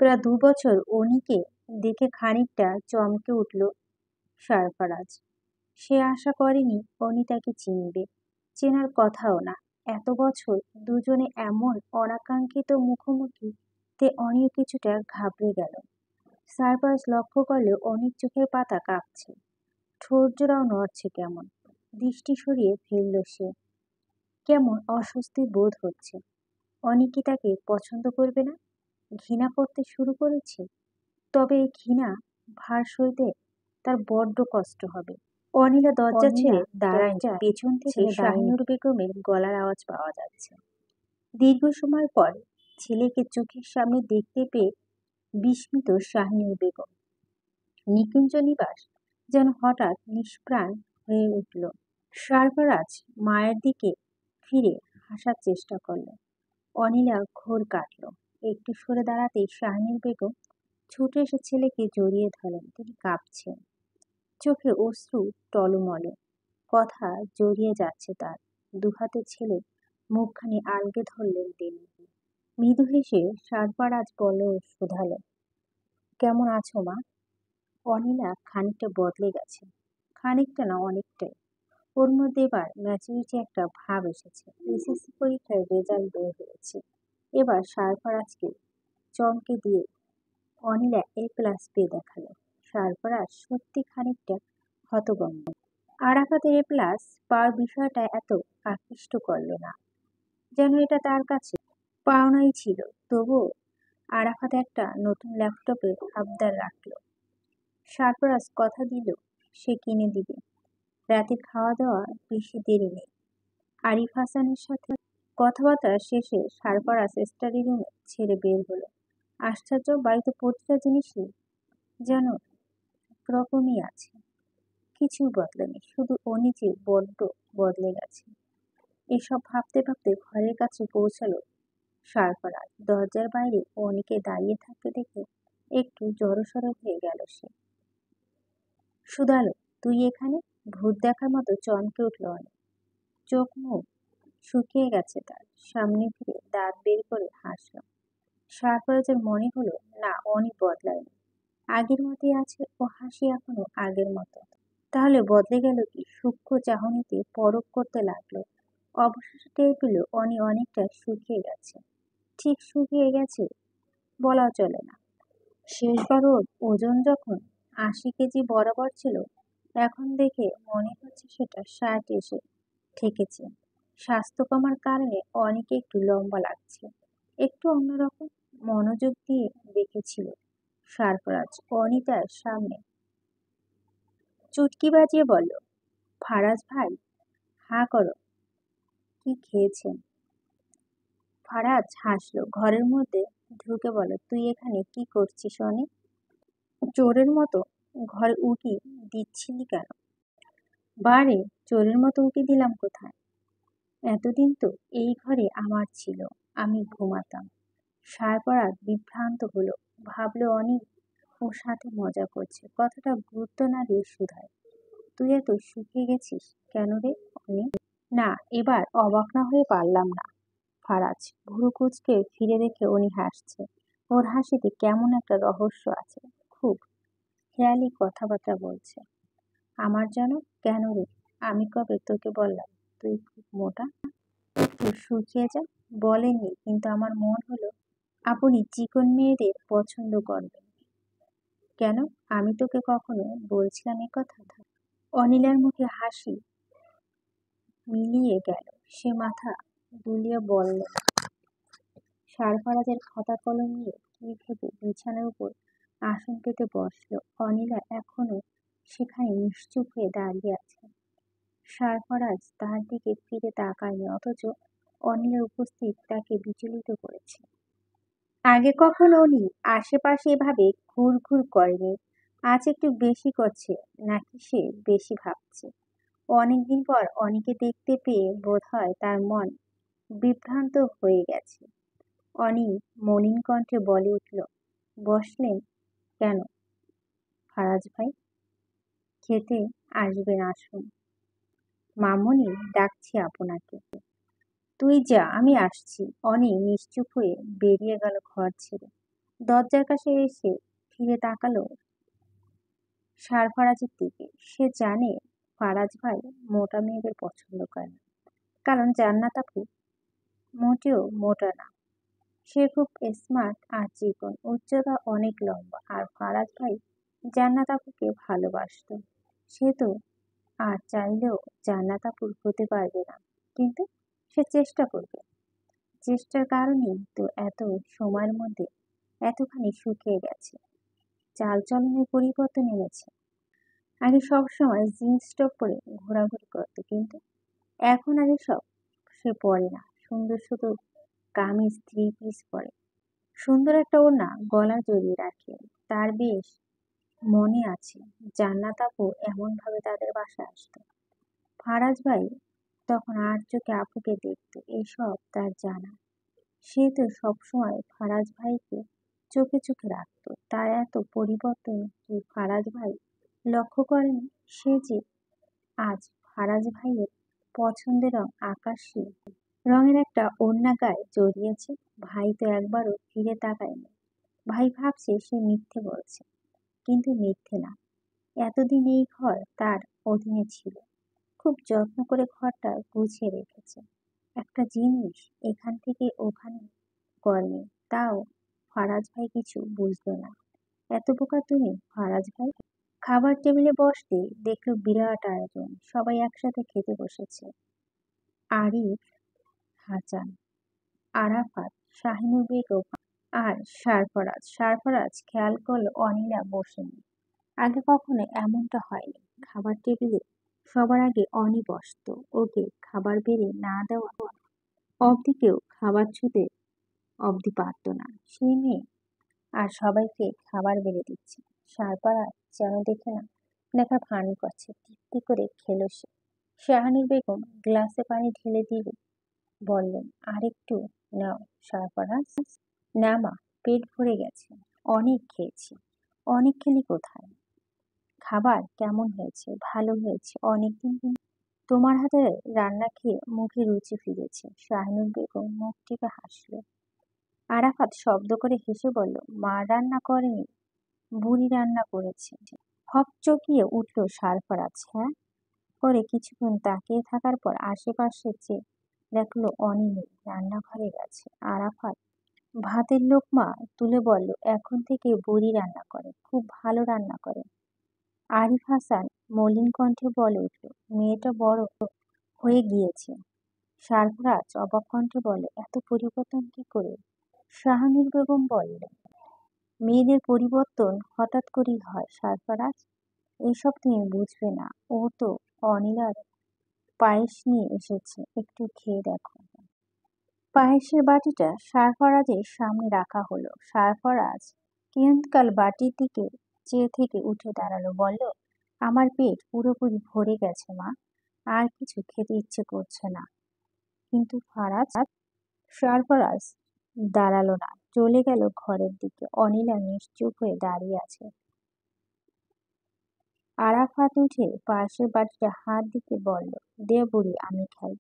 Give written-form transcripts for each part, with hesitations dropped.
প্রায় ২ বছর অনিকে দেখে খানিকটা চমকে উঠল সারফারাজ। সে আশা করেনি অনি তাকে চিনবে, চেনার কথাও না। এত বছর দুজনে এমন অনাকাঙ্ক্ষিত মুখোমুখি তে অনিও কিছুটা ঘাবড়ে গেল। সারফারাজ লক্ষ্য করলে অনির চোখের পাতা কাঁপছে, ঠোঁট জোড়াও নড়ছে কেমন। দৃষ্টি সরিয়ে ফেলল সে। কেমন অস্বস্তি বোধ হচ্ছে। অনি কি তাকে পছন্দ করবে না, ঘৃণা করতে শুরু করেছে? তবে এই ঘৃণা ভার সইতে তার বড্ড কষ্ট হবে। অনিলা দরজা ছেড়ে দাঁড়ায়নি, পেছন থেকে শাহিনুর বেগমের গলার আওয়াজ পাওয়া যাচ্ছে। দীর্ঘ সময় পর ছেলেকে চোখের সামনে দেখতে পেয়ে বিস্মিত শাহিনুর বেগম। নিকুঞ্জ নিবাস যেন হঠাৎ নিষ্প্রাণ হয়ে উঠল। সারফারাজ মায়ের দিকে ফিরে হাসার চেষ্টা করল। অনিলা ঘোর কাটল। একটু সরে দাঁড়াতেই শাহিনুর বেগম ছুটে এসে ছেলেকে জড়িয়ে ধরেন। তিনি কাঁপছেন, চোখে অশ্রু টলমলে, কথা জড়িয়ে যাচ্ছে তার। দুহাতে ছেলে মুখখানি আলগে ধরলেন তিনি। মৃদু হেসে সারফারাজ বলল, শুধালো, কেমন আছো মা? অনিলা খানিকটা বদলে গেছে। খানিকটা না, অনেকটাই। ওর মধ্যে এবার ম্যাচুরিটি একটা ভাব এসেছে। এসএসসি পরীক্ষায় রেজাল্ট বের হয়েছে। এবার সারফারাজকে চমকে দিয়ে অনিলা A+ পেয়ে দেখালো। সারফারাজ সত্যি খানিকটা হতভম্ব। আরাফাতের A+ পাওয়ার বিষয়টা এত আকৃষ্ট করল না, যেন এটা তার কাছে পাওনাই ছিল। তবুও আরাফাত একটা নতুন ল্যাপটপের আবদার রাখল। সারফারাজ কথা দিল সে কিনে দিবে। রাতের খাওয়া দাওয়া বেশি দেরি নেই। আরিফ হাসানের সাথে কথাবার্তা শেষে সারফারাজ স্টাডি রুমে ছেড়ে বের হলো। আশ্চর্য, বাড়িতে প্রতিটা জিনিসই যেন একরকমই আছে, কিছুই বদলেনি। শুধু অনি যে বড্ড বদলে গেছে। এসব ভাবতে ভাবতে ঘরের কাছে পৌঁছালো সারফারাজ। দরজার বাইরে অনিকে দাঁড়িয়ে থাকতে দেখে একটু জড়সড় হয়ে গেল সে। শুধালো, তুই এখানে? ভূত দেখার মতো চমকে উঠল অনি। চোখ মুখ শুকিয়ে গেছে তার। সামনে ফিরে দাঁত বের করে হাসল। সারফারাজের মনে হলো না, অনি বদলায়নি, আগের মতোই আছে। ও হাসি এখনো আগের মতো। তাহলে বদলে গেল কি? সূক্ষ্ম চাহনিতে পরখ করতে লাগলো। অবশেষে টের পেল অনি অনেকটা শুকিয়ে গেছে। ঠিক শুকিয়ে গেছে বলা চলে না। শেষবার ওর ওজন যখন 80 কেজি বরাবর ছিল, এখন দেখে মনে হচ্ছে সেটা 60 এসে ঠেকেছে। স্বাস্থ্য কমার কারণে অনেকে একটু লম্বা লাগছে, একটু অন্যরকম। মনোযোগ দিয়ে দেখেছিল সারফারাজ। অনি তার সামনে চুটকি বাজিয়ে বলল, ফারাজ ভাই, হা করো, কি খেয়েছেন? ফারাজ হাসলো। ঘরের মধ্যে ঢুকে বলল, তুই এখানে কি করছিস অনি? চোরের মতো ঘরে উকি দিচ্ছিলি কেন? বারে, চোরের মতো উকি দিলাম কোথায়? এতদিন তো এই ঘরে আমার ছিল, আমি ঘুমাতাম। সারফারাজ বিভ্রান্ত হলো, ভাবলো অনি ওর সাথে মজা করছে। কথাটা গুরুত্ব না দিয়ে শুধায়, তুই এত শুকিয়ে গেছিস কেন রে অনি? না, এবার অবাক না হয়ে পারলাম না। ফারাজ ভুরু কুঁচকে ফিরে দেখে অনি হাসছে। ওর হাসিতে কেমন একটা রহস্য আছে। খুব খেয়ালি কথাবার্তা বলছে। আমার যেন, কেন রে? আমি কবে তোকে বললাম তুই খুব মোটা, একটু শুকিয়ে যা? বলেননি, কিন্তু আমার মন হলো আপনি চিকন মেয়েদের পছন্দ করবেন। কেন, আমি তোকে কখনো বলছিলাম এ কথা? অনিলার মুখে হাসি মিলিয়ে গেল। সে মাথা দুলিয়ে বলল, সারফারাজের খাতা কলম নিয়ে কি ভেবে বিছানার উপর আসন পেতে বসল। অনিলা এখনো সেখানে নিশ্চুপ হয়ে দাঁড়িয়ে আছে। সারফারাজ তার দিকে ফিরে তাকায়নি, অথচ অনিলার উপস্থিত তাকে বিচলিত করেছে। আগে কখনো উনি আশেপাশে এভাবে ঘুরঘুর করেনি। আজ একটু বেশি করছে, নাকি সে বেশি ভাবছে? অনেকদিন পর অনিকে দেখতে পেয়ে বোধহয় তার মন বিভ্রান্ত হয়ে গেছে। অনি মলিন কণ্ঠে বলে উঠল, বসলেন কেন ফারাজ ভাই? খেতে আসবেন, আসুন। মামুনি ডাকছি আপনাকে। তুই যা, আমি আসছি। অনি নিশ্চুপ হয়ে বেরিয়ে গেল ঘর ছেড়ে। দরজার কাছে এসে ফিরে তাকালো সারফারাজের দিকে। সে জানে ফারাজ ভাই মোটা মেয়েদের পছন্দ করে না, কারণ জান্নাত আপু মোটেও মোটা না। সে খুব স্মার্ট আর চিকন, উচ্চতা অনেক লম্বা। আর ফারাজ ভাই জান্নাত আপুকে ভালোবাসতো। সে তো আর চাইলেও জান্নাত আপুর হতে পারবে না, কিন্তু সে চেষ্টা করবে। চেষ্টার কারণেই তো এত সময়ের মধ্যে এতখানি শুকিয়ে গেছে, চালচলনের পরিবর্তন এনেছে। আগে সবসময় জিন্স টপ পরে ঘোরাঘুরি করতো, কিন্তু এখন আর এসব সে পরে না। সুন্দর সুন্দর কামিজ, থ্রি পিস পরে, সুন্দর একটা ওড়না গলায় জড়িয়ে রাখে। তার বেশ মনে আছে জান্নাত আপু এমন ভাবে তাদের বাসায় আসতো। ফারাজ ভাই তখন আর চোখে আপুকে দেখতো, এসব তার জানা। সে তো সবসময় ফারাজ ভাইকে চোখে চোখে রাখতো। তার এত পরিবর্তন কি ফারাজ ভাই লক্ষ্য করেনি? সে যে আজ ফারাজ ভাইয়ের পছন্দের রং আকাশি রঙের একটা ওড়না গায়ে জড়িয়েছে, ভাই তো একবারও ফিরে তাকায়নি। ভাই ভাবছে সে মিথ্যে বলছে, কিন্তু মিথ্যে না। এতদিন এই ঘর তার অধীনে ছিল, খুব যত্ন করে ঘরটা গুছিয়ে রেখেছে। একটা জিনিস এখান থেকে ওখানে করেনি, তাও ফারাজ ভাই কিছু বুঝলো না। এত বোকা তুমি ফারাজ ভাই! খাবার টেবিলে বসতে দেখলো বিরাট আয়োজন, সবাই একসাথে খেতে বসেছে। আরিফ, হাসান, আরাফাত, শাহিনুর বেগম আর সারফরাজ। সারফরাজ খেয়াল করলো অনিলা বসেনি। আগে কখনো এমনটা হয়নি। খাবার টেবিলে সবার আগে অনি বসতো। ওকে খাবার বেড়ে না দেওয়া অবধি কেউ খাবার ছুঁতে অবধি পারত না। সেই মেয়ে আর সবাইকে খাবার বেড়ে দিচ্ছে। সারফরাজ যেন দেখে না দেখার ভান করছে। তৃপ্তি করে খেলো সে। শাহানুর বেগম গ্লাসে পানি ঢেলে দিয়ে বললেন, আরেকটু নাও সারফরাজ। না মা, পেট ভরে গেছে, অনেক খেয়েছি। অনেক খেলি কোথায়? খাবার কেমন হয়েছে? ভালো হয়েছে। অনেকদিন তোমার হাতে রান্না খেয়ে মুখে রুচি ফিরেছে। শাহিনুর বেগম মুখ টিপে হাসল। আরাফাত শব্দ করে হেসে বলল, মা রান্না করেনি, বুড়ি রান্না করেছে। হকচকিয়ে উঠল সারফারাজ। হ্যাঁ করে কিছুক্ষণ তাকিয়ে থাকার পর আশেপাশে চেয়ে দেখলো অনি নেই, রান্নাঘরে গেছে। আরাফাত ভাতের লোকমা তুলে বলল, এখন থেকে বুড়ি রান্না করে, খুব ভালো রান্না করে। আরিফ হাসান মলিন কণ্ঠে বলে উঠল, মেয়েটা বড় হয়ে গিয়েছে। সারফরাজ অবাক কণ্ঠে বলে, এত পরিবর্তন কি করে? শাহানুর বেগম বললেন, মেয়েদের পরিবর্তন হঠাৎ করেই হয় সারফরাজ, এইসব তুমি বুঝবে না। ও তো অনিলার পায়েস নিয়ে এসেছে, একটু খেয়ে দেখো। পায়েসের বাটিটা সারফরাজের সামনে রাখা হলো। সারফরাজ কিয়ৎকাল বাটির দিকে চেয়ে থেকে উঠে দাঁড়ালো, বলল, আমার পেট পুরোপুরি ভরে গেছে মা, আর কিছু খেতে ইচ্ছে করছে না। কিন্তু সারফরাজ দাঁড়ালো না, চলে গেল ঘরের দিকে। অনিলা নিশ্চুপ হয়ে দাঁড়িয়ে আছে। আরাফাত উঠে পাশের বাটিটা হাত দিতে বলল, দে বুড়ি, আমি খাই।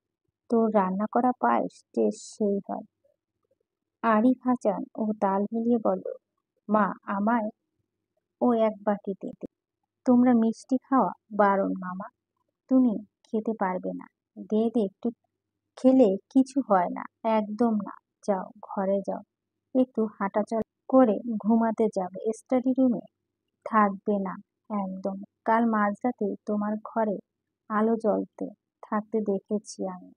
তোর রান্না করা পায়েস টেস্ট সেই হয়। আরিফ হাসান ও তাল মিলিয়ে বলল, মা আমায় ও এক বাটি দে। তোমরা মিষ্টি খাওয়া বারণ মামা, তুমি খেতে পারবে না। দে দে একটু, খেলে কিছু হয় না, একদম না। যাও ঘরে যাও, একটু হাঁটাচলা করে ঘুমাতে যাবে, স্টাডি রুমে থাকবে না একদম। কাল মাঝরাতে তোমার ঘরে আলো জ্বলতে থাকতে দেখেছি আমি।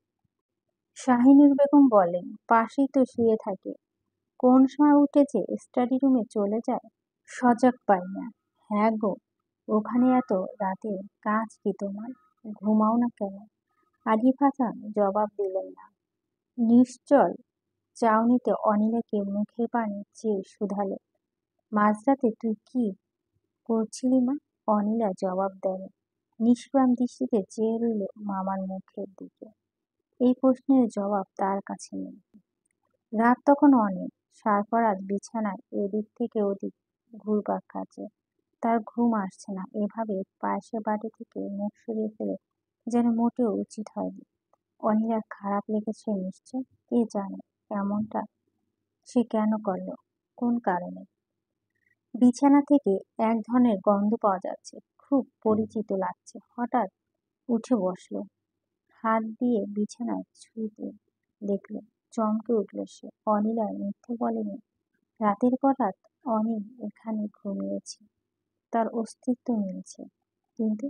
শাহিনুর বেগম বলেন, পাশেই তো শুয়ে থাকে, কোন সময় উঠে যে স্টাডি রুমে চলে যায় সজাগ পাই না। হ্যাঁ গো, ওখানে এত রাতে কাজ কি তোমার? ঘুমাও না কেন? আরিফ হাসান জবাব দিলেন না। নিশ্চল চাউনিতে অনিলাকে মুখে পানি চেয়ে শুধালো, মাঝরাতে তুই কি করছিলি মা? অনিলা জবাব দেয়নি, নিষ্প্রাণ দৃষ্টিতে চেয়ে রইল মামার মুখের দিকে। এই প্রশ্নের জবাব তার কাছে নেই। রাত তখন অনেক। সারফরাজ বিছানায় এদিক থেকে ওদিক ঘুরপাক খাচ্ছে। তার ঘুম আসছে না। এভাবে পায়েসের বাটি থেকে মুখ সরিয়ে ফেলে যেন মোটেও উচিত হয়নি। অনিলার খারাপ লেগেছে নিশ্চয়, কে জানে এমনটা সে কেন করলো, কোন কারণে। বিছানা থেকে এক ধরনের গন্ধ পাওয়া যাচ্ছে, খুব পরিচিত লাগছে। হঠাৎ উঠে বসলো, হাত দিয়ে বিছানায় ছুঁতে দেখলো। চমকে উঠল সে। অনিলা মিথ্যে বলেনি। রাতের পর রাত অনিল এখানে ঘুমিয়েছে, তার অস্তিত্ব মিলছে। কিন্তু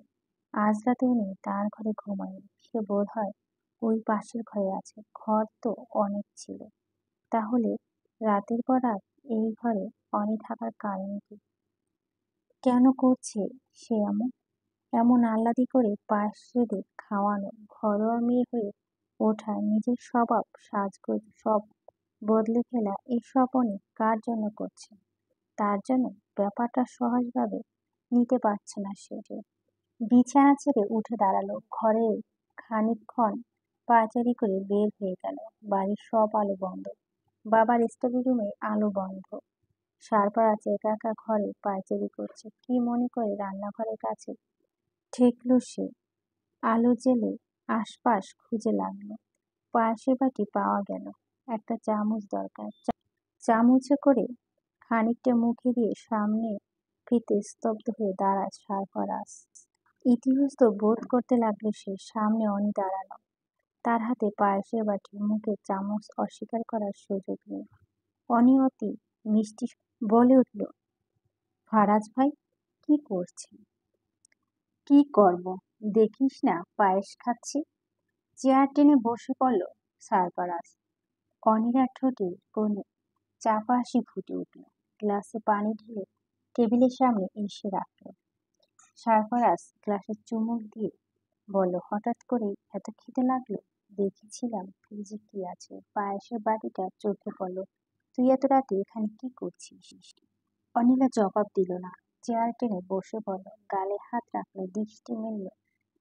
আজ রাতে উনি তার ঘরে ঘুমায়নি। সে বোধহয় ওই পাশের ঘরে আছে। ঘর তো অনেক ছিল, তাহলে রাতের পর রাত এই ঘরে অনি থাকার কারণ কি? কেন করছে সে এমন? এমন আহ্লাদি করে পায়েস রেঁধে খাওয়ানো, ঘরোয়া মেয়ে হয়ে ওঠা, নিজের স্বভাব সাজগোজ সব বদলে ফেলা, এসব অনেক কার জন্য করছে? তার জন্য। ব্যাপারটা সহজভাবে নিতে পারছে না সে। যে বিছানা ছেড়ে উঠে দাঁড়ালো, ঘরে খানিকক্ষণ পায়চারি করে বের হয়ে গেল। বাড়ির সব আলো বন্ধ, বাবার স্টাডি রুমে আলো বন্ধ। সারপাড়াচ একা একা ঘরে পায়চারি করছে। কি মনে করে রান্নাঘরের কাছে ঠেকলো সে। আলো জেলে আশপাশ খুঁজে লাগলো। পায়েসের বাটি পাওয়া গেল। একটা চামচ দরকার। চামচে করে খানিকটা মুখে দিয়ে সামনে ফিতে স্তব্ধ হয়ে দাঁড়ায় সারফারাজ। ইতস্তত বোধ করতে লাগলো সে। সামনে অনি দাঁড়ানো, তার হাতে পায়েসের বাটি, মুখে চামচ। অস্বীকার করার সুযোগ নেই। অনি অতি মিষ্টি বলে উঠল, ফারাজ ভাই, কি করছেন? কি করব, দেখিস না পায়েস খাচ্ছি। চেয়ার টেনে বসে পড়ল সারফারাজ। অনিরার ঠোঁটে কোণে চাপা হাসি ফুটে উঠল। গ্লাসে পানি ঢেলে টেবিলের সামনে এসে রাখল। সারফারাজ গ্লাসে চুমুক দিয়ে বলল, হঠাৎ করেই এত খিদে লাগলো? দেখেছিলাম ফ্রিজে কি আছে। পায়েসের বাটিটা চোখে পড়ল। তুই এত রাতে এখানে কি করছিস? অনিলা জবাব দিল না, চেয়ার টেনে বসে পড়ল। গালে হাত রাখলো, দৃষ্টি মেলল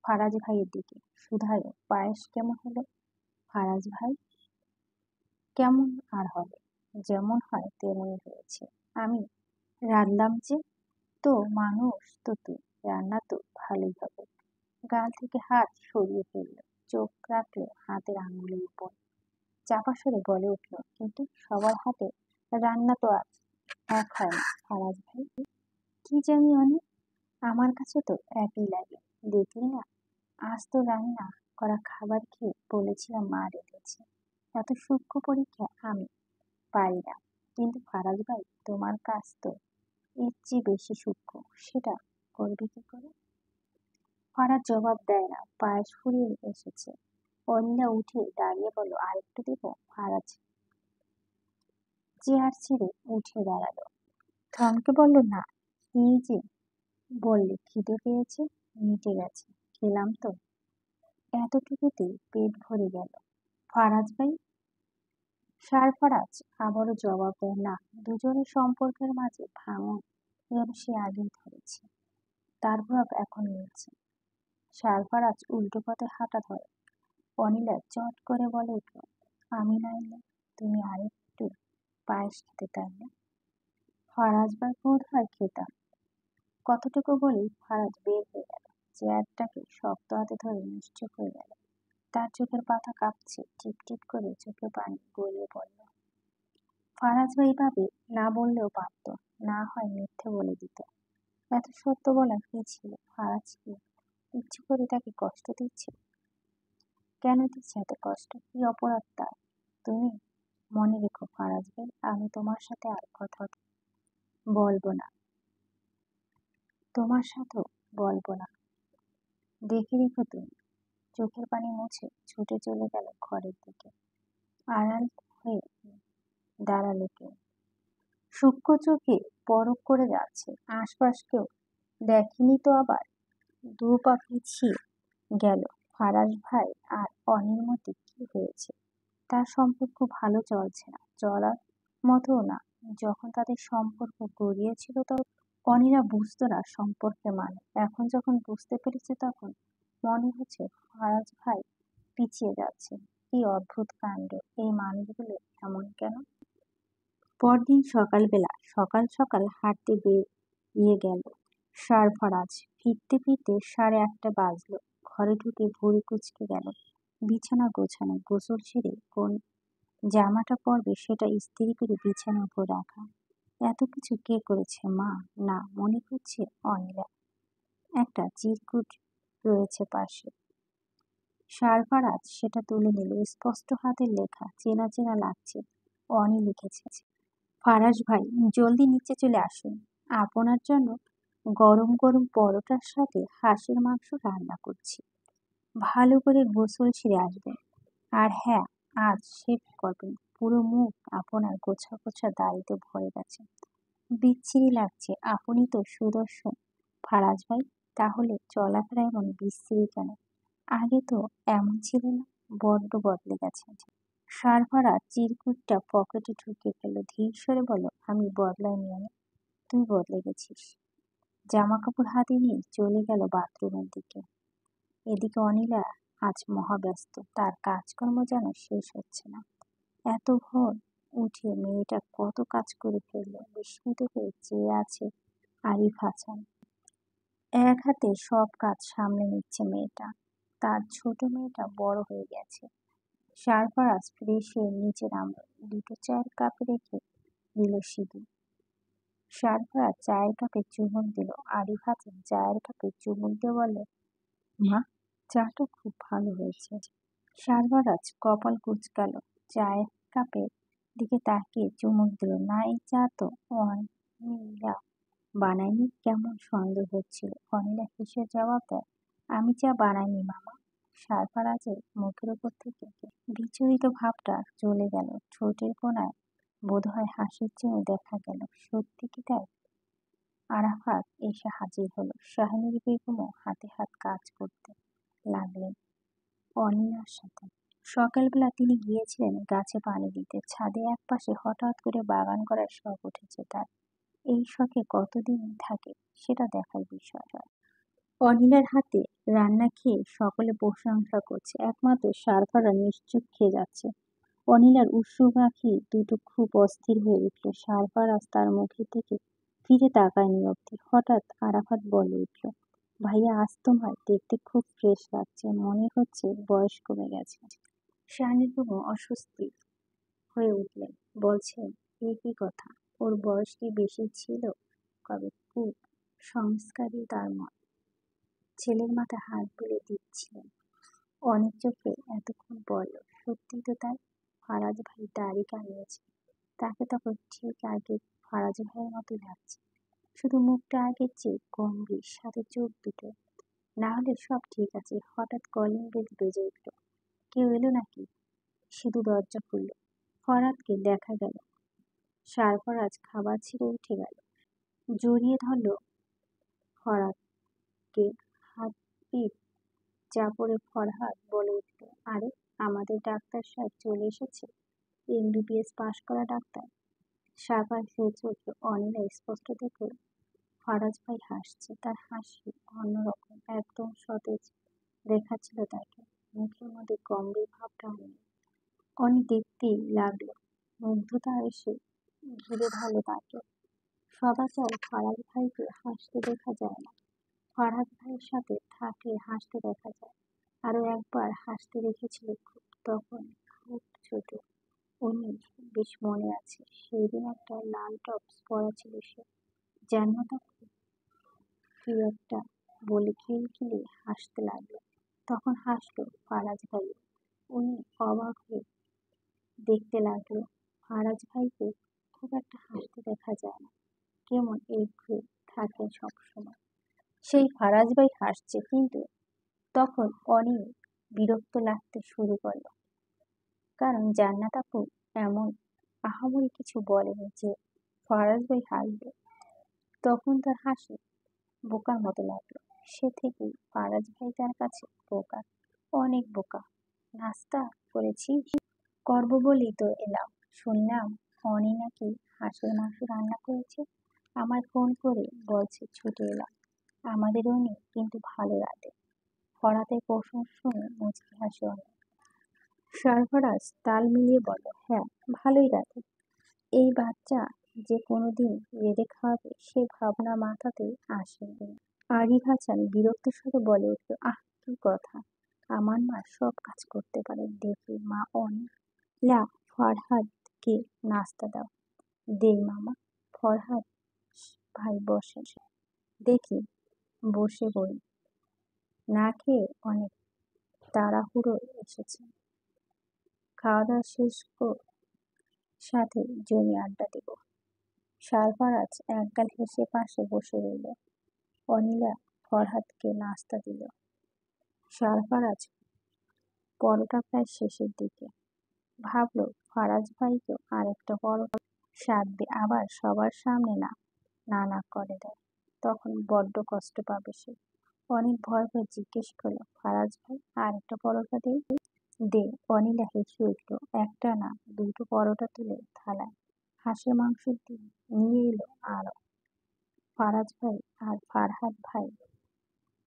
ফারাজ ভাইয়ের দিকে। শুধালো, পায়েস কেমন হলো? ফারাজ ভাই, কেমন আর হবে? যেমন হয় তেমনই হয়েছে। আমি রাঁধলাম যে। তো মানুষ তো তুই, রান্না তো ভালোই হবে। গাল থেকে হাত সরিয়ে ফেলল, চোখ রাখলো হাতের আঙুলের উপর। চাপা স্বরে বলে উঠল, কিন্তু সবার হাতে রান্না তো আর এক হয় না ফারাজ ভাই। কি জানি অনেক, আমার কাছে তো একই লাগে। দেখলি না, আজ তো রান্না করা খাবার খেয়ে বলেছিলাম মা রেঁধেছে। এত সূক্ষ্ম পরীক্ষা আমি পারি না। কিন্তু ফারাজ ভাই, তোমার কাজ তো এর চেয়ে বেশি সূক্ষ্ম, সেটা করবে কি করে? ফারাজ জবাব দেয় না, পায়েস ফুরিয়ে এসেছে। অনিলা উঠে দাঁড়িয়ে বলল, আরেকটু দেবো? ফারাজ চেয়ার ছেড়ে উঠে দাঁড়ালো, থমকে বলল, না। এই যে বললে খিদে পেয়েছে, মিটে গেছে, খেলাম তো, এতটুকুতেই পেট ভরে গেল। ফারাজ ভাই, সারফারাজ আবারও জবাব দেয় না। দুজনের সম্পর্কের মাঝে ভাঙন যেন সে আগেই ধরেছে, তার প্রভাব এখন মিলছে। সারফারাজ উল্টো পথে হাঁটা ধরে। অনিলা চট করে বলে উঠল, আমি না এলে তুমি আরেকটু পায়েস খেতে, তাই না? ফারাজ ভাই, বোধ হয় খেতাম। কতটুকু বলেই ফারাজ বের হয়ে গেল। চেয়ারটাকে শক্ত হাতে ধরে নিশ্চুপ হয়ে গেল। তার চোখের পাতা কাঁপছে, টিপ টিপ করে চোখে পানি গড়িয়ে পড়ল। ফারাজ ভাই ভাবে না বললেও পারত, না হয় মিথ্যে বলে দিত। এত সত্য বলার কি ছিল? ফারাজ কি ইচ্ছে করে তাকে কষ্ট দিচ্ছে? কেন দিচ্ছে এত কষ্ট? কি অপরাধ তার? তুমি মনে রেখো ফারাজ ভাই, আমি তোমার সাথে আর কথা বলবো না, তোমার সাথেও বলবো না। দেখে রেখো তুমি। চোখের পানি মুছে ছুটে চলে গেল ঘরের দিকে। আড়াল হয়ে দাঁড়ালো কেউ। সূক্ষ্ম চোখে পরখ করে যাচ্ছে। আশপাশ কেউ দেখেনি তো আবার। দু পা পিছিয়ে গেল। ফারাজ ভাই আর অনির মধ্যে কি হয়েছে? তার সম্পর্ক ভালো চলছে না, চলার মতো না। যখন তাদের সম্পর্ক গড়িয়েছিল তখন অনিরা বুঝতো না সম্পর্কের মানে। এখন যখন বুঝতে পেরেছে তখন মনে হচ্ছে ফারাজ ভাই পিছিয়ে যাচ্ছে। কি অদ্ভুত কাণ্ড! এই মানুষগুলো এমন কেন? পরদিন সকালবেলা সকাল সকাল হাঁটতে বেরিয়ে গেল সারফারাজ। ফিরতে ফিরতে 8:30 বাজলো। ঘরে ঢুকে ভুরু কুঁচকে গেল। বিছানা গোছানো, গোসল সেরে কোন জামাটা পরবে সেটা ইস্ত্রি করে বিছানার উপর রাখা। এত কিছু কে করেছে মা? না, মনে হচ্ছে অনিলা। একটা চিরকুট রয়েছে পাশে। সারফারাজ সেটা তুলে নিল। স্পষ্ট হাতের লেখা, চেনা চেনা লাগছে। অনি লিখেছে, ফারাজ ভাই, জলদি নিচে চলে আসুন। আপনার জন্য গরম গরম পরোটার সাথে হাঁসের মাংস রান্না করছি। ভালো করে গোসল সেরে আসবেন। আর হ্যাঁ, আজ শেভ করবেন। পুরো মুখ আপনার গোছা গোছা দাড়িতে ভরে গেছে। বিচ্ছিরি লাগছে। আপনি তো সুদর্শন ফারাজ ভাই। তাহলে চলাফেরা এমন বিচ্ছিরি কেন? আগে তো এমন ছিল না। বড্ড বদলে গেছে। সারফারাজ চিরকুটটা পকেটে ঢুকিয়ে ফেলল। ধীর স্বরে বলল, আমি বদলাইনি অনেক, তুই বদলে গেছিস। জামা কাপড় হাতে নিয়ে চলে গেল বাথরুমের দিকে। এদিকে অনিলা আজ মহাব্যস্ত। তার কাজকর্ম যেন শেষ হচ্ছে না। এত ভোর উঠে মেয়েটা কত কাজ করে ফেলল। বিস্মিত হয়ে চেয়ে আছে আরিফ হাসান। এক হাতে সব কাজ সামলে নিচ্ছে মেয়েটা। তার ছোট মেয়েটা বড় হয়ে গেছে। সারফারাজ ফ্রেশ হয়ে নিচে নামল। দুটো চায়ের কাপে রেখে দিল সিঁদুর। সারফারাজ চায়ের কাপে চুমুক দিল। আরিফ হাসান চায়ের কাপে চুমুক দিয়ে বলল, মা, চাটা খুব ভালো হয়েছে। সারফারাজ কপাল কুঁচকাল। চায়ের কাপের দিকে তাকিয়ে চুমুক দিল। না, এই চা তো অনিলা বানায়নি। কেমন সন্দেহ হচ্ছিল। অনিলা হেসে জবাব দেয়, আমি চা বানাইনি মামা। সারফারাজের মুখের উপর থেকে বিচলিত ভাবটা চলে গেল। ঠোঁটের কোণায় বোধহয় হাসির চিহ্ন দেখা গেল। সত্যি কি তাই? আরাফাত এসে হাজির হলো। শাহিনুর বেগমও হাতে হাত কাজ করতে লাগলেন অনিলার সাথে। সকালবেলা তিনি গিয়েছিলেন গাছে পানি দিতে। ছাদে একপাশে হঠাৎ করে বাগান করার শখ উঠেছে তার। এই শখে কতদিন থাকে সেটা দেখার বিষয়। অনিলার হাতে রান্না খেয়ে সকলে প্রশংসা করছে। একমাত্র সারফারাজ নিশ্চুপ খেয়ে যাচ্ছে। অনিলার উৎসুকাখি দুটো খুব অস্থির হয়ে উঠল। সারফারাজ তার মুখের দিকে ফিরে তাকায়নি অবধি। হঠাৎ আরাফাত বলে উঠল, ভাইয়া, আজ তোমায় দেখতে খুব ফ্রেশ লাগছে। মনে হচ্ছে বয়স কমে গেছে। শাহিনুর বেগম অস্বস্তি হয়ে উঠলেন। বলছেন, এ কি কথা? ওর বয়স কি বেশি ছিল? কবে? খুব সংস্কারী তার মত। ছেলের মাথায় হাত বুলিয়ে দিচ্ছিলেন। অনেক চোখে এতক্ষণ বলল, সত্যি তো তাই। ফারাজ ভাই দাড়ি কামিয়েছে। তাকে তখন ঠিক আগে ফারাজ ভাইয়ের মতো লাগছে। শুধু মুখটা আগের চেয়ে গম্ভীর, সাথে চোখ দুটো। না হলে সব ঠিক আছে। হঠাৎ কলিং বেল বেজে উঠল। কেউ এলো নাকি? শুধু দরজা খুলল। ফরহাদকে দেখা গেল। সারফারাজ খাবার ছেড়ে উঠে গেল। জড়িয়ে ধরল ফরহাদকে। হাত পিঠ চাপড়ে ফরহাদ বলে উঠল, আরে, আমাদের ডাক্তার সাহেব চলে এসেছে। এমবিবিএস পাশ করা ডাক্তার। সারফারাজ হেসে উঠল। অনিলা স্পষ্ট দেখল ফারাজ ভাই হাসছে। তার হাসি অন্যরকম, একদম সতেজ দেখাচ্ছিল তাকে। মুখের মধ্যে গম্ভীর ভাবটা নেই। অনি দেখতেই লাগলো। মুগ্ধতা এসে ঘিরে ধরল তাকে। সদাচল ফারাজ ভাইকে হাসতে দেখা যায় না। ফারাজ ভাইয়ের সাথে থাকলে হাসতে দেখা যায়। আরো একবার হাসতে দেখেছিল খুব, তখন খুব ছোট। উনি বেশ মনে আছে। সেই দিন একটা লাল টপস পরা ছিল সে। জান্নাত আপু কি একটা বলে খিলখিলিয়ে হাসতে লাগলো। তখন হাসলো ফারাজ ভাই। উনি অবাক হয়ে দেখতে লাগলো। ফারাজ ভাইকে খুব একটা হাসতে দেখা যায় না। কেমন একঘরে থাকে সবসময়। সেই ফারাজ ভাই হাসছে, কিন্তু তখন অনি বিরক্ত লাগতে শুরু করলো। কারণ জান্নাত আপু এমন আহামরি কিছু বলেনি যে ফারাজ ভাই হাসবে। তখন তার হাসি বোকার মতো লাগলো। সে থেকেই ফারাজ ভাই তার কাছে বোকা, অনেক বোকা। নাস্তা করেছিস? করবো বলেই তো এলাম। শুনলাম অনি নাকি হাঁসের মাংস রান্না করেছে। আমায় ফোন করে বলছে ছুটে এলাম। আমাদের অনি কিন্তু ভালো রাঁধে। ফরাতের প্রশংসা শুনে মুচকি হাসে অনি। সারফারাজ তাল মিলিয়ে বলল, হ্যাঁ, ভালোই রাঁধে। এই বাচ্চা যে কোনোদিন রেঁধে খাওয়াবে সে ভাবনা মাথাতে আসেনি। আরিফ হাসান বিরক্ত স্বরে বলে উঠল, আহ, কি কথা! আমার মা সব কাজ করতে পারে। দেখি মা, অনিলা, ফরহাদকে নাস্তা দাও। দেই মামা। ফরহাদ ভাই বসে। দেখি বসে বই না খেয়ে অনেক তাড়াহুড়ো এসেছে। খাওয়া দাওয়া শেষ সাথে জমি আড্ডা দেব। সারফারাজ একগাল হেসে পাশে বসে রইল। অনিলা ফরহাদকে নাস্তা দিল। সারফারাজ পরোটা প্রায় শেষের দিকে। ভাবলো ফারাজ ভাইকেও আরেকটা পরোটা সাধবে, আবার সবার সামনে না না না করে দেয়, তখন বড্ড কষ্ট পাবে সে। অনেক ভয় ভয় জিজ্ঞেস করলো, ফারাজ ভাই আরেকটা পরোটা দে। দে। অনিলা হেসে উঠল। একটা না দুটো পরোটা তুলে থালায় হাঁসের মাংস দিয়ে নিয়ে এলো আরো। ফারাজ ভাই আর ফারহাদ ভাই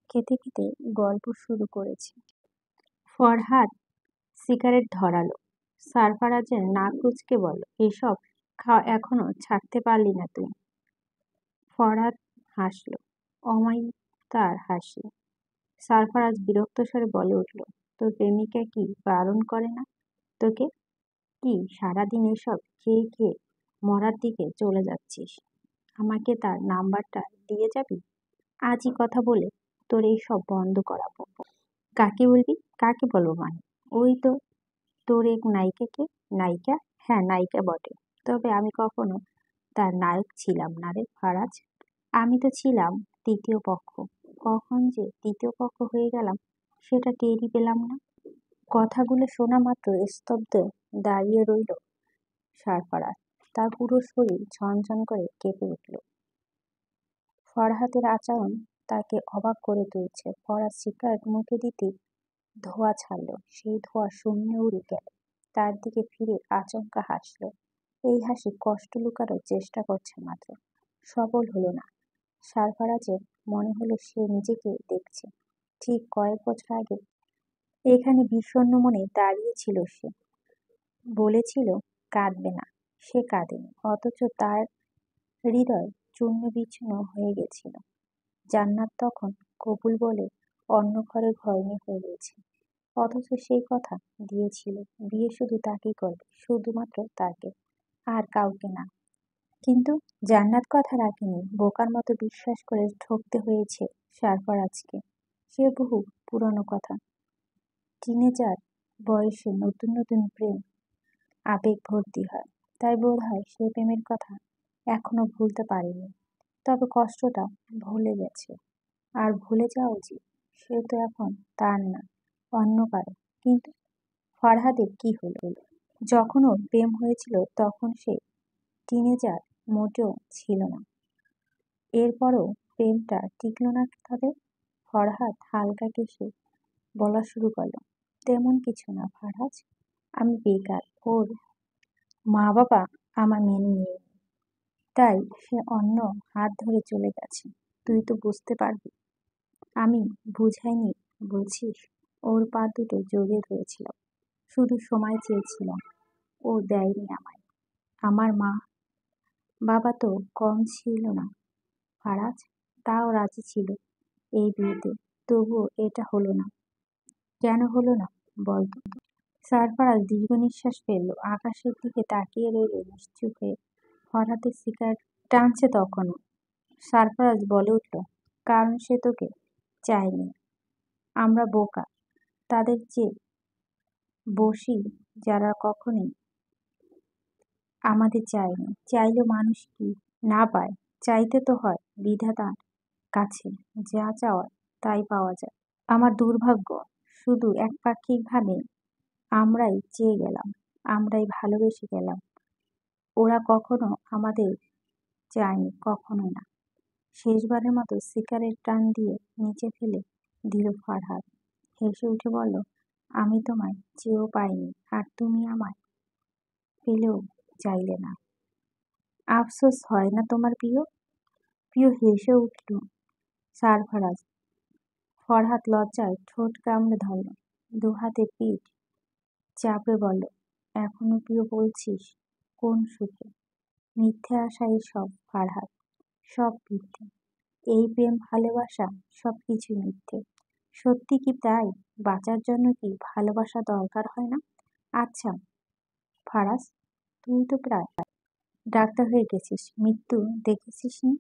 খেতে খেতে গল্প শুরু করেছে। ফরহাদ সিগারেট ধরালো। সারফারাজের নাক কুঁচকে বলল, এসব খাওয়া এখনো ছাড়তে পারলি না তুই? ফরহাদ হাসল, অমায়িকার হাসি। সারফারাজ বিরক্ত স্বরে বলে উঠল, তোর প্রেমিকা কি বারণ করে না তোকে? কি সারাদিন এসব খেয়ে খেয়ে মরার দিকে চলে যাচ্ছিস? আমাকে তার নাম্বারটা দিয়ে যাবি? আজই কথা বলে তোর এই সব বন্ধ করাবো। কাকে বলবি? কাকে বলবো মানে? ওই তো তোর এক নায়িকাকে। নায়িকা? হ্যাঁ নায়িকা বটে, তবে আমি কখনো তার নায়ক ছিলাম না রে ফারাজ। আমি তো ছিলাম তৃতীয় পক্ষ। কখন যে তৃতীয় পক্ষ হয়ে গেলাম সেটা টেরই পেলাম না। কথাগুলো শোনা মাত্র স্তব্ধ দাঁড়িয়ে রইল সারফারাজ। তার পুরো শরীর ঝনঝন করে কেঁপে উঠল। ফরহাদের আচরণ তাকে অবাক করে তুলছে। ফরাজ সিগারেট মুখে দিতে ধোঁয়া ছাড়ল। সেই ধোঁয়া শূন্যে উড়ে গেল। তার দিকে ফিরে আচমকা হাসল। এই হাসি কষ্ট লুকানোর চেষ্টা করছে মাত্র, সফল হলো না। সারফারাজের মনে হলো সে নিজেকে দেখছে। ঠিক কয়েক বছর আগে এখানে বিষণ্ণ মনে দাঁড়িয়েছিল সে। বলেছিল কাঁদবে না, সে কাঁদেনি, অথচ তার হৃদয় চূর্ণ বিচ্ছিন্ন হয়ে গেছিল। জান্নাত তখন কবুল বলে অন্য ঘরে ঘরনি হয়ে গেছে, অথচ সেই কথা দিয়েছিল বিয়ে শুধু তাকেই করবে, শুধুমাত্র তাকে, আর কাউকে না। কিন্তু জান্নাত কথা রাখেনি। বোকার মতো বিশ্বাস করে ঠকতে হয়েছে সারফারাজকে। সে বহু পুরনো কথা। টিনেজার বয়সে নতুন নতুন প্রেম আবেগ ভর্তি হয়, তাই বোধ হয় সে প্রেমের কথা এখনো ভুলতে পারেনি। তবে কষ্টটা ভুলে গেছে। আর ভুলে যাওয়া উচিত। সে তো এখন তার না, অন্য কারো। কিন্তু ফরহাদের কি হলো? যখন ওর প্রেম হয়েছিল তখন সে টিনেজার মোটেও ছিল না। এরপরও প্রেমটা টিকলো না তাদের। ফরহাদ হালকা কেসে বলা শুরু করলো, তেমন কিছু না ফারাজ, আমি বেকার। ওর মা বাবা আমার মেনে নিয়ে, তাই সে অন্য হাত ধরে চলে গেছে। তুই তো বুঝতে পারবি। আমি বুঝাইনি বলছিস? ওর পা দুটো জড়িয়ে ধরেছিলাম, শুধু সময় চেয়েছিলাম। ও দেয়নি আমায়। আমার মা বাবা তো কম ছিল না ফারাজ, তাও রাজি ছিল এই বিয়েতে। তবুও এটা হলো না। কেন হলো না বলতো? সারফারাজ দীর্ঘ নিঃশ্বাস ফেলল। আকাশের দিকে তাকিয়ে রইল নিশ্চুপ হয়ে। ফরহাদের সিগারেট টানছে তখনও। সারফারাজ বলে উঠল, কারণ সে তোকে চায়নি। আমরা বোকা, তাদের যে বসি যারা কখনোই আমাদের চায়নি। চাইলেও মানুষ কি না পায়? চাইতে তো হয়। বিধাতার কাছে যা চাওয়ার তাই পাওয়া যায়। আমার দুর্ভাগ্য শুধু একপাক্ষিকভাবে আমরাই চেয়ে গেলাম, আমরাই ভালোবেসে গেলাম। ওরা কখনো আমাদের চায়নি, কখনো না। শেষবারের মতো সিগারেট টান দিয়ে নিচে ফেলে দিল ফরহাদ। হেসে উঠে বলল, আমি তোমায় চেয়েও পাইনি, আর তুমি আমায় পেলেও চাইলে না। আফসোস হয় না তোমার প্রিয়? প্রিয় হেসে উঠল সারফারাজ। ফরহাদ লজ্জায় ঠোঁট কামড়ে ধরল। দুহাতে পিঠ চাপড়ে বলল, এখনো প্রিয় বলছিস? কোন সুখে? মিথ্যে আশা এসব ফারহাদ, সব মিথ্যে। এই প্রেম ভালোবাসা সবকিছুই মিথ্যে। সত্যি কি তাই? বাঁচার জন্য কি ভালোবাসা দরকার হয় না? আচ্ছা ফারাজ, তুই তো প্রায় ডাক্তার হয়ে গেছিস, মৃত্যু দেখেছিস নি?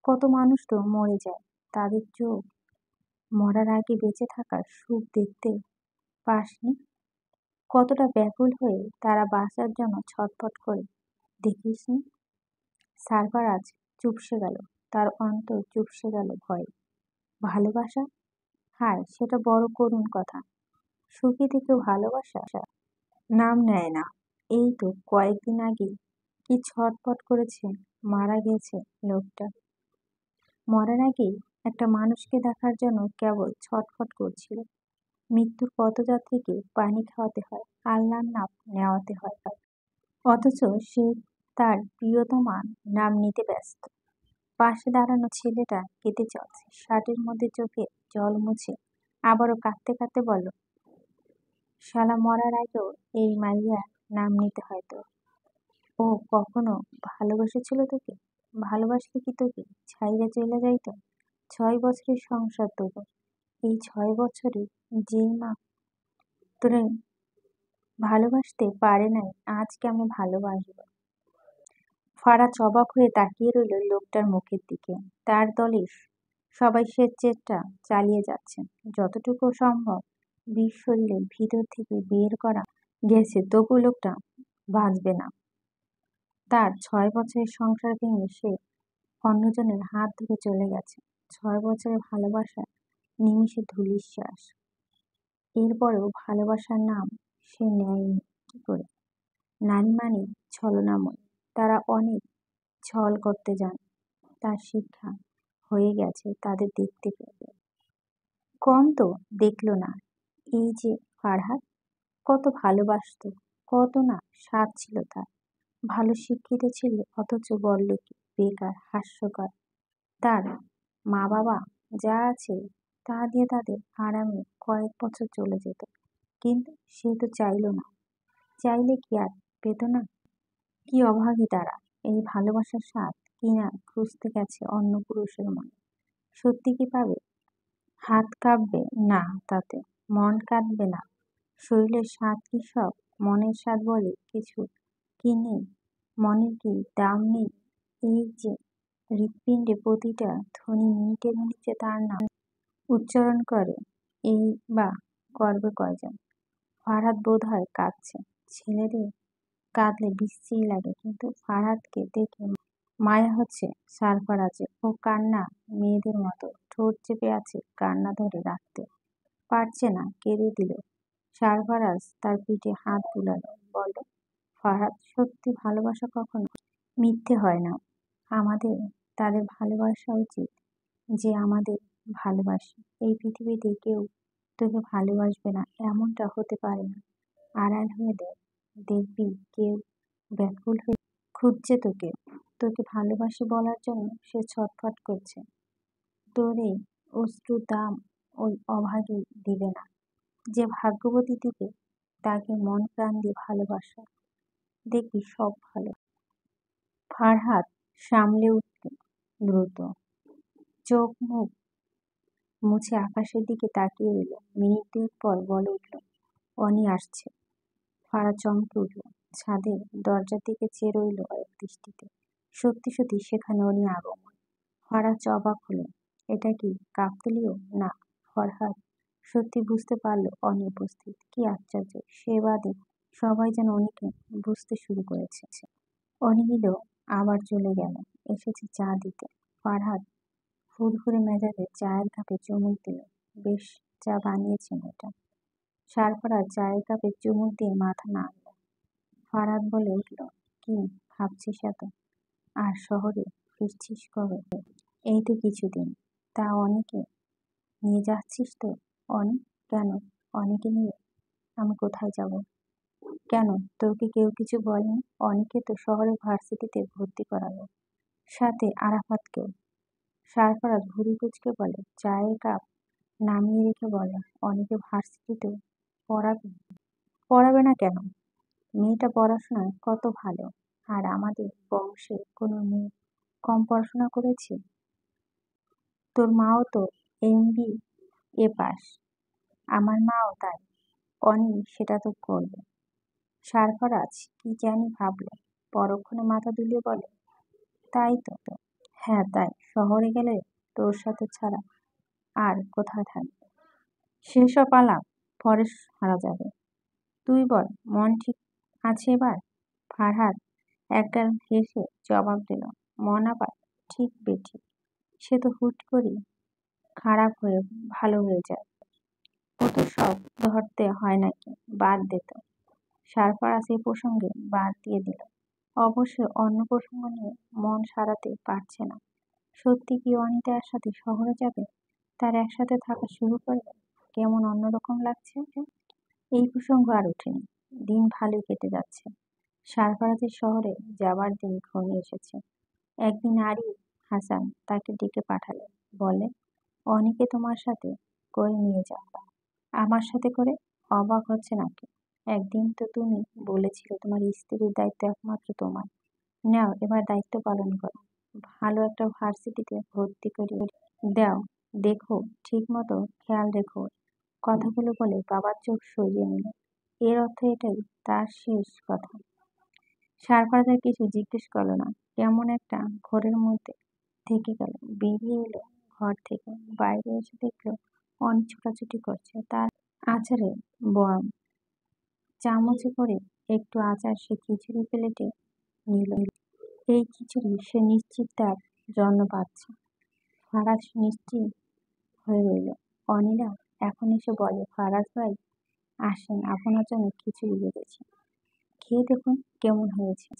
কত মানুষ তো মরে যায়, তাদের চোখ মরার আগে বেঁচে থাকার সুখ দেখতে পাসনি? কতটা ব্যাকুল হয়ে তারা বাঁচার জন্য ছটফট করে, দেখিসনি? সার্ফারাজ চুপসে গেল, তার অন্তর চুপসে গেল ভয়ে। ভালোবাসা? হায়, সেটা বড় করুণ কথা। সুখী থেকেও ভালোবাসা নাম নেয় না। এই তো কয়েকদিন আগে কি ছটফট করেছে, মারা গেছে লোকটা। মরার আগেই একটা মানুষকে দেখার জন্য কেবল ছটফট করছিল। মৃত্যুর পথযাত্রীকে পানি খাওয়াতে হয়, আল্লাহর নাম নেওয়াতে হয়, অথচ সে তার প্রিয়তমার নাম নিতে ব্যস্ত। পাশে দাঁড়ানো ছেলেটা কেঁদে চলছে, শার্টের মধ্যে চোখে জল মুছে আবারও কাঁদতে কাঁদতে বলল, শালা মরার আগেও এই মাইয়ার নাম নিতে হয় তোর। ও কখনো ভালোবেসেছিল তোকে? ভালোবাসলে কি তোকে ছাইড়া চলে যাইতো? 6 বছরের সংসার তবু। এই 6 বছরে যে মা তোরে ভালোবাসতে পারে নাই, আজ কেমনে ভালোবাসবো? ফারাজ অবাক হয়ে তাকিয়ে রইল লোকটার মুখের দিকে। তার দলের সবাই সে চেষ্টা চালিয়ে যাচ্ছে, যতটুকু সম্ভব বিষ শরীরের ভিতর থেকে বের করা গেছে, তবু লোকটা বাঁচবে না। তার 6 বছরের সংসার ভেঙে সে অন্যজনের হাত ধরে চলে গেছে। 6 বছরের ভালোবাসা নিমিষে ধূলিসাৎ। এরপরেও ভালোবাসার নাম সে নেয়নি কি করে? নারী মানে ছলনাময়ী, তারা অনেক ছল করতে জানে। তার শিক্ষা হয়ে গেছে তাদের দেখতে পেয়ে। কম তো দেখল না। এই যে ফারহাদ, কত ভালোবাসতো, কত না স্বাদ ছিল তার। ভালো শিক্ষিত ছিল, অথচ বড়লোকি, বেকার, হাস্যকর। তার মা বাবা যা আছে তা দিয়ে তাদের আরামে কয়েক বছর চলে যেত, কিন্তু সে তো চাইল না। চাইলে কি আর পেত না? কি অভাগী তারা! এই ভালোবাসার স্বাদ কিনা খুঁজতে গেছে অন্য পুরুষের মনে। সত্যি কি পাবে? হাত কাঁপবে না তাতে, মন কাঁদবে না। শরীরের স্বাদ কি সব? মনের স্বাদ বলে কিছু কি নেই? মনের কি দাম নেই? এই যে হৃৎপিণ্ডে প্রতিটা ধ্বনি মিনিটে মিনিটে তার নাম উচ্চারণ করে, এই বা করবে কয়জন? ফারহাদ বোধহয় কাঁদছে। ছেলেদের কাঁদলে বিশ্রী লাগে, কিন্তু ফারহাদকে দেখে মায়া হচ্ছে সারফারাজের। ও কান্না মেয়েদের মতো ঠোঁট চেপে আছে, কান্না ধরে রাখতে পারছে না, কেঁদে দিল। সারফারাজ তার পিঠে হাত বুলালো, বলল, ফারহাদ, সত্যি ভালোবাসা কখনো মিথ্যে হয় না। আমাদের তাদের ভালোবাসা উচিত যে আমাদের ভালোবাসে। এই পৃথিবীতে কেউ তোকে ভালোবাসবে না এমনটা হতে পারে না। আড়াল হয়ে দেখ, দেখবি কেউ ব্যাকুল হয়ে খুঁজছে তোকে। তোকে ভালোবাসি বলার জন্য সে ছটফট করছে। তোর এই অশ্রুর দাম ওই অভাগী দিবে না। যে ভাগ্যবতী দিবে তাকে মন প্রাণ দিয়ে ভালোবাসা, দেখবি সব ভালো। ফারহাদ সামলে উঠল দ্রুত, চোখ মুখ মুছে আকাশের দিকে তাকিয়ে রইল। মিনিট দুয়েক পর বলে উঠল, অনি আসছে। ফারাজ চমকে উঠল, ছাদের দরজার দিকে চেয়ে রইল এক দৃষ্টিতে। সত্যি সত্যি সেখানে অনি আগমন। ফারাজ অবাক হলো, এটা কি কাকতালীয়? না, ফরহাদ সত্যি বুঝতে পারল অনি উপস্থিত। কি আশ্চর্য! সে বাদে সবাই যেন অনিকে বুঝতে শুরু করেছে। অনি এলো, আবার চলে গেল। এসেছে চা দিতে। ফারহাদ ফুরফুরে মেজাজে চায়ের কাপে চুমুক দিল। বেশ চা বানিয়েছেন এটা। সারফারাজ চায়ের কাপে চুমুক দিয়ে মাথা নাড়ল। ফারহাদ বলে উঠল, কি ভাবছিস এত? আর শহরে ফিরছিস কবে? এই তো কিছুদিন। তা অনেকে নিয়ে যাচ্ছিস তো? অনি? কেন অনেকে নিয়ে আমি কোথায় যাব? কেন, তোকে কেউ কিছু বলেনি? অনেকে তো শহরের ভার্সিটিতে ভর্তি করালো, সাথে আরাফাতকেও। সারফারাজ ভুরু কুঁচকে বলে, চায়ের কাপ নামিয়ে রেখে বলে, অনেকে ভার্সিটিতেও পড়াবে? পড়াবে না কেন? মেয়েটা পড়াশোনায় কত ভালো। আর আমাদের বংশে কোনো মেয়ে কম পড়াশোনা করেছে? তোর মাও তো MBA পাস, আমার মাও তাই। অনি সেটা তো করবে। সারফারাজ কি জানি ভাবল, পরক্ষণে মাথা দুলিয়ে বলে, তাই তো। হ্যাঁ তাই, শহরে গেলে তোর সাথে ছাড়া আর কোথায় থাকবে? সেসব আলাপ পরে হারা যাবে। তুই বল, মন ঠিক আছে এবার? ফারহাদ একগাল হেসে জবাব দিল, মন আবার ঠিক বেঠিক সে তো হুট করেই খারাপ হয়ে ভালো হয়ে যায়। ও তো সব ধরতে হয় নাকি? বাদ দে তো। সারফারাজ এই প্রসঙ্গে বাদ দিয়ে দিল। অবশ্য অন্য প্রসঙ্গ নিয়ে মন সারাতে পারছে না। সত্যি কি অনিতার সাথে শহরে যাবে? তার একসাথে থাকা শুরু করবে? কেমন অন্যরকম লাগছে। এই প্রসঙ্গ আর ওঠেনি। দিন ভালোই কেটে যাচ্ছে। সারফারাজের শহরে যাবার দিন ঘনিয়ে এসেছে। একদিন আরিফ হাসান তাকে ডেকে পাঠালেন। বলে, অনিকে তোমার সাথে করে নিয়ে যাও। আমার সাথে করে? অবাক হচ্ছে নাকি? একদিন তো তুমি বলেছিলে তোমার স্ত্রীর দায়িত্ব একমাত্র তোমার। নাও এবার দায়িত্ব পালন করো। ভালো একটা ভার্সিটিতে ভর্তি করিয়ে দাও। দেখো ঠিক মতো খেয়াল রেখো। কথাগুলো বলে বাবার চোখ সরিয়ে নিল। এর অর্থ এটাই তার শেষ কথা। সারফারাজ আর কিছু জিজ্ঞেস করলো না। কেমন একটা ঘোরের মধ্যে থেকে গেল। বেরিয়ে এলো ঘর থেকে। বাইরে এসে দেখলো অনেক ছোটাছুটি করছে। তার আচারে বয়াম, চামচে করে একটু আচার সে খিচুড়ি প্লেটে নিল। এই খিচুড়ি সে নিশ্চিত তার জন্য পাচ্ছে। ফারাজ নিশ্চিত হয়ে রইল। অনিলা এখন এসে বলে, ফারাজ ভাই আসেন, আপনার জন্য খিচুড়ি বেড়েছি, খেয়ে দেখুন কেমন হয়েছে।